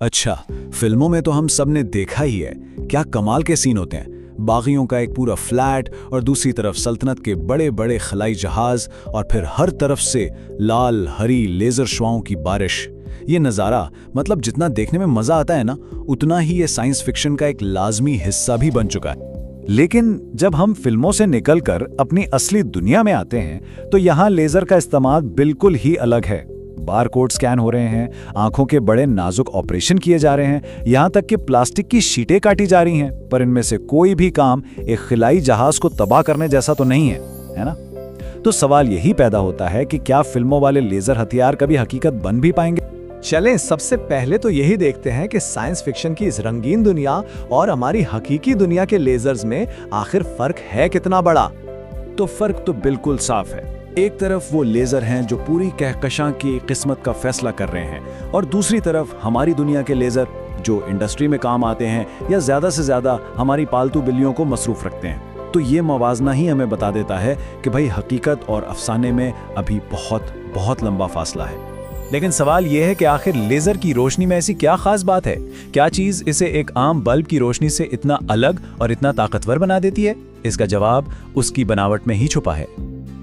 अच्छा, फिल्मों में तो हम सब ने देखा ही है, क्या कमाल के सीन होते हैं। बागियों का एक पूरा फ्लैट और दूसरी तरफ सल्तनत के बड़े बड़े खलाई जहाज और फिर हर तरफ से लाल हरी लेजर शुआओं की बारिश। ये नज़ारा मतलब जितना देखने में मज़ा आता है ना, उतना ही ये साइंस फिक्शन का एक लाजमी हिस्सा भी बन चुका है। लेकिन जब हम फिल्मों से निकलकर अपनी असली दुनिया में आते हैं तो यहाँ लेजर का इस्तेमाल बिल्कुल ही अलग है। बारकोड स्कैन हो रहे हैं, आंखों के बड़े नाजुक ऑपरेशन किए जा रहे हैं, यहाँ तक कि प्लास्टिक की शीटें काटी जा रही हैं, पर इनमें से कोई भी काम एक खिलाई जहाज को तबाह करने जैसा तो नहीं है ना? तो सवाल यही पैदा होता है कि क्या फिल्मों वाले लेजर हथियार कभी हकीकत बन भी पाएंगे? चलें सबसे पहले तो यही देखते हैं कि साइंस फिक्शन की इस रंगीन दुनिया और हमारी हकीकी दुनिया के लेजर्स में आखिर फर्क है कितना बड़ा। तो फर्क तो बिल्कुल साफ है। एक तरफ वो लेजर हैं जो पूरी कहकशां की किस्मत का फैसला कर रहे हैं, और दूसरी तरफ हमारी दुनिया के लेजर जो इंडस्ट्री में काम आते हैं या ज्यादा से ज्यादा हमारी पालतू बिल्लियों को मसरूफ रखते हैं। तो ये मवाजना ही हमें बता देता है कि भाई हकीकत और अफसाने में अभी बहुत बहुत लंबा फासला है। लेकिन सवाल यह है कि आखिर लेजर की रोशनी में ऐसी क्या खास बात है? क्या चीज इसे एक आम बल्ब की रोशनी से इतना अलग और इतना ताकतवर बना देती है? इसका जवाब उसकी बनावट में ही छुपा है।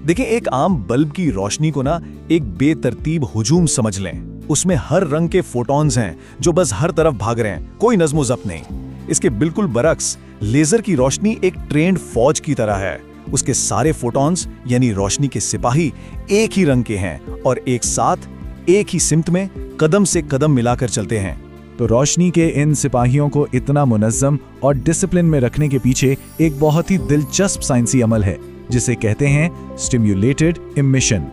देखिए, एक आम बल्ब की रोशनी को ना एक बेतरतीब हुजूम समझ लें। उसमें हर रंग के फोटॉन्स हैं जो बस हर तरफ भाग रहे हैं, कोई नज़्म ज़ब्त नहीं। इसके बिल्कुल बरक्स लेजर की रोशनी एक ट्रेंड फौज की तरह है। उसके सारे फोटॉन्स यानी रोशनी के सिपाही एक ही रंग के हैं और एक साथ एक ही सिमत में कदम से कदम मिलाकर चलते हैं। तो रोशनी के इन सिपाहियों को इतना मुनज़्ज़म और डिसिप्लिन में रखने के पीछे एक बहुत ही दिलचस्प साइंसी अमल है जिसे कहते हैं स्टिम्युलेटेड इमिशन।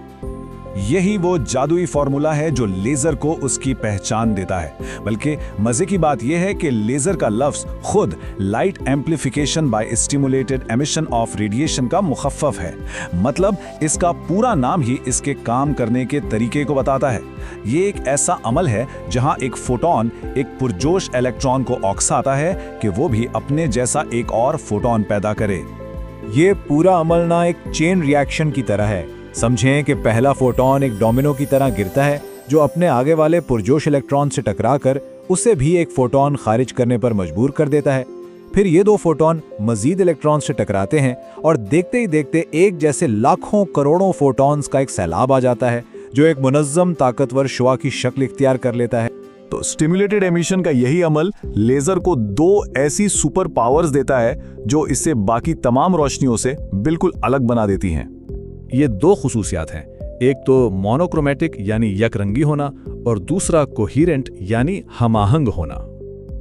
यही वो जादुई फॉर्मूला है जो लेजर को उसकी पहचान देता है। बल्कि मजे की बात यह है कि लेजर का लफ्ज खुद light amplification by stimulated emission of radiation का मुखफ़्फ़फ है। मतलब इसका पूरा नाम ही इसके काम करने के तरीके को बताता है। ये एक ऐसा अमल है जहां एक फोटॉन एक पुरजोश इलेक्ट्रॉन को औकसाता है कि वो भी अपने जैसा एक और फोटॉन पैदा करे। ये पूरा अमल ना एक चेन रिएक्शन की तरह है। समझें कि पहला फोटॉन एक डोमिनो की तरह गिरता है जो अपने आगे वाले पुरजोश इलेक्ट्रॉन से टकराकर उसे भी एक फोटॉन खारिज करने पर मजबूर कर देता है। फिर ये दो फोटॉन मजीद इलेक्ट्रॉन से टकराते हैं और देखते ही देखते एक जैसे लाखों करोड़ों फोटॉन्स का एक सैलाब आ जाता है जो एक मुनज़्ज़म ताकतवर शुआ की शक्ल इख्तियार कर लेता है। तो स्टिमुलेटेड एमिशन का यही अमल लेजर को दो ऐसी सुपर पावर्स देता है जो इसे बाकी तमाम रोशनियों से बिल्कुल अलग बना देती हैं। ये दो खुसूसियात हैं, एक तो मोनोक्रोमेटिक यानी यकरंगी होना और दूसरा कोहिरेंट यानी हमाहंग होना।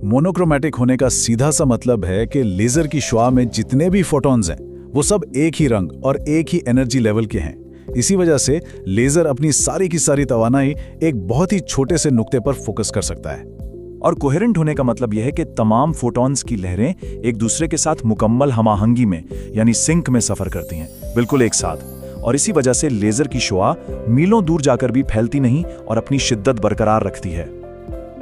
मोनोक्रोमेटिक होने का सीधा सा मतलब है कि लेजर की शुआ में जितने भी फोटॉन्स हैं वो सब एक ही रंग और एक ही एनर्जी लेवल के हैं। इसी वजह से लेजर अपनी सारी की सारी तवानाई एक बहुत ही छोटे से नुक्ते पर फोकस कर सकता है। और कोहेरेंट होने का मतलब यह है कि तमाम फोटॉन्स की लहरें एक दूसरे के साथ मुकम्मल हमाहंगी में यानी सिंक में सफर करती हैं, बिल्कुल एक साथ। और इसी वजह से लेजर की शुआ मीलों दूर जाकर भी फैलती नहीं और अपनी शिद्दत बरकरार रखती है।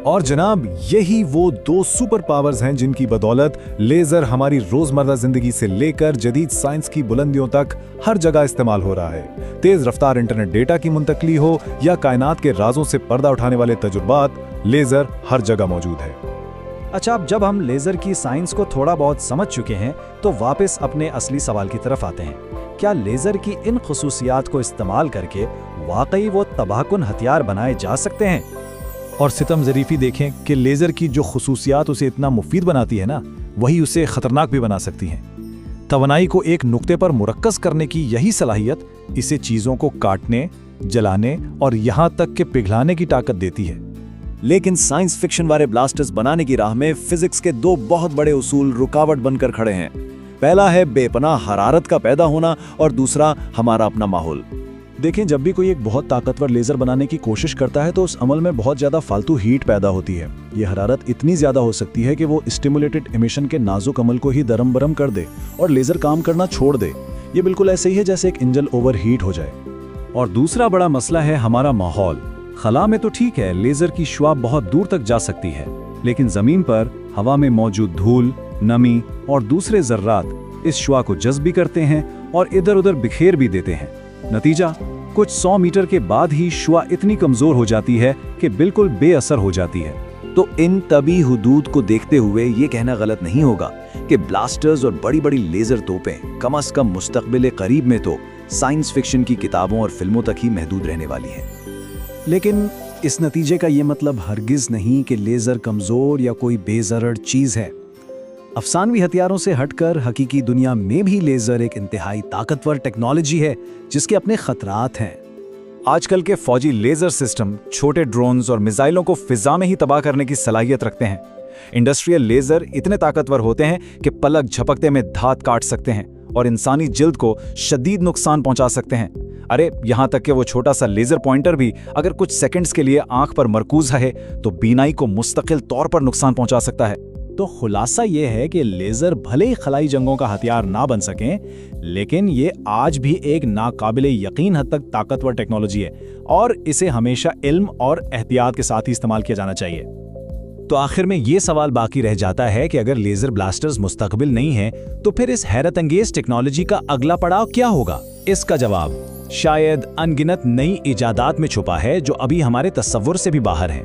और जनाब, यही वो दो सुपर पावर्स हैं जिनकी बदौलत लेजर हमारी रोजमर्रा जिंदगी से लेकर जदीद साइंस की बुलंदियों तक हर जगह इस्तेमाल हो रहा है। तेज रफ्तार इंटरनेट डेटा की मुंतकली हो या कायनात के राजों से पर्दा उठाने वाले तजुर्बात, लेजर हर जगह मौजूद है। अच्छा, अब जब हम लेजर की साइंस को थोड़ा बहुत समझ चुके हैं तो वापस अपने असली सवाल की तरफ आते हैं। क्या लेजर की इन खुसूसियात को इस्तेमाल करके वाकई वो तबाहकुन हथियार बनाए जा सकते हैं? और सितम ज़रीफ़ी देखें कि लेज़र की जो खुसूसियात उसे इतना मुफीद बनाती है ना, वही उसे ख़तरनाक भी बना सकती हैं। तवानाई को एक नुक्ते पर मुरक्कज़ करने की यही सलाहियत इसे चीज़ों को काटने, जलाने और यहाँ तक कि पिघलाने की ताकत देती है। लेकिन साइंस फिक्शन वाले ब्लास्टर्स बनाने की राह में फिजिक्स के दो बहुत बड़े उसूल रुकावट बनकर खड़े हैं। पहला है बेपनाह हरारत का पैदा होना और दूसरा हमारा अपना माहौल। देखें, जब भी कोई एक बहुत ताकतवर लेजर बनाने की कोशिश करता है तो उस अमल में बहुत ज्यादा फालतू हीट पैदा होती है। ये हरारत इतनी ज्यादा हो सकती है कि वो स्टिमुलेटेड एमिशन के नाजुक अमल को ही दरम बरम कर दे और लेजर काम करना छोड़ दे। ये बिल्कुल ऐसे ही है जैसे एक इंजन ओवर हीट हो जाए। और दूसरा बड़ा मसला है हमारा माहौल। खला में तो ठीक है, लेजर की शुआ बहुत दूर तक जा सकती है, लेकिन जमीन पर हवा में मौजूद धूल, नमी और दूसरे जर्रात इस शुआ को जज्ब भी करते हैं और इधर उधर बिखेर भी देते हैं। नतीजा, कुछ 100 मीटर के बाद ही शुआ इतनी कमजोर हो जाती है कि बिल्कुल बेअसर हो जाती है। तो इन तभी हुदूद को देखते हुए ये कहना गलत नहीं होगा कि ब्लास्टर्स और बड़ी बड़ी लेजर तोपें कम से कम मुस्तकबिल करीब में तो साइंस फिक्शन की किताबों और फिल्मों तक ही महदूद रहने वाली हैं। लेकिन इस नतीजे का ये मतलब हरगिज नहीं कि लेज़र कमज़ोर या कोई बेज़रर चीज़ है। अफसानवी हथियारों से हटकर हकीकी दुनिया में भी लेज़र एक इंतहाई ताकतवर टेक्नोलॉजी है जिसके अपने खतरात हैं। आजकल के फौजी लेजर सिस्टम छोटे ड्रोन्स और मिसाइलों को फिजा में ही तबाह करने की सलाहियत रखते हैं। इंडस्ट्रियल लेजर इतने ताकतवर होते हैं कि पलक झपकते में धात काट सकते हैं और इंसानी जिल्द को शदीद नुकसान पहुंचा सकते हैं। अरे यहां तक कि वो छोटा सा लेजर पॉइंटर भी अगर कुछ सेकंड्स के लिए आंख पर मरकूज रहे तो बीनाई को मुस्तकिल तौर पर नुकसान पहुंचा सकता है। तो खुलासा ये है कि लेज़र भले ही खलाई जंगों का हथियार ना बन सकें, लेकिन ये आज भी एक नाकाबिले यकीन हद तक ताकतवर टेक्नोलॉजी है और इसे हमेशा इल्म और एहतियात के साथ ही इस्तेमाल किया जाना चाहिए। तो आखिर में ये सवाल बाकी रह जाता है कि अगर लेज़र ब्लास्टर्स मुस्तकबिल नहीं हैं, तो फिर इस हैरत अंगेज टेक्नोलॉजी का अगला पड़ाव क्या होगा? इसका जवाब शायद अनगिनत नई इजादात में छुपा है जो अभी हमारे तसव्वुर से भी बाहर है।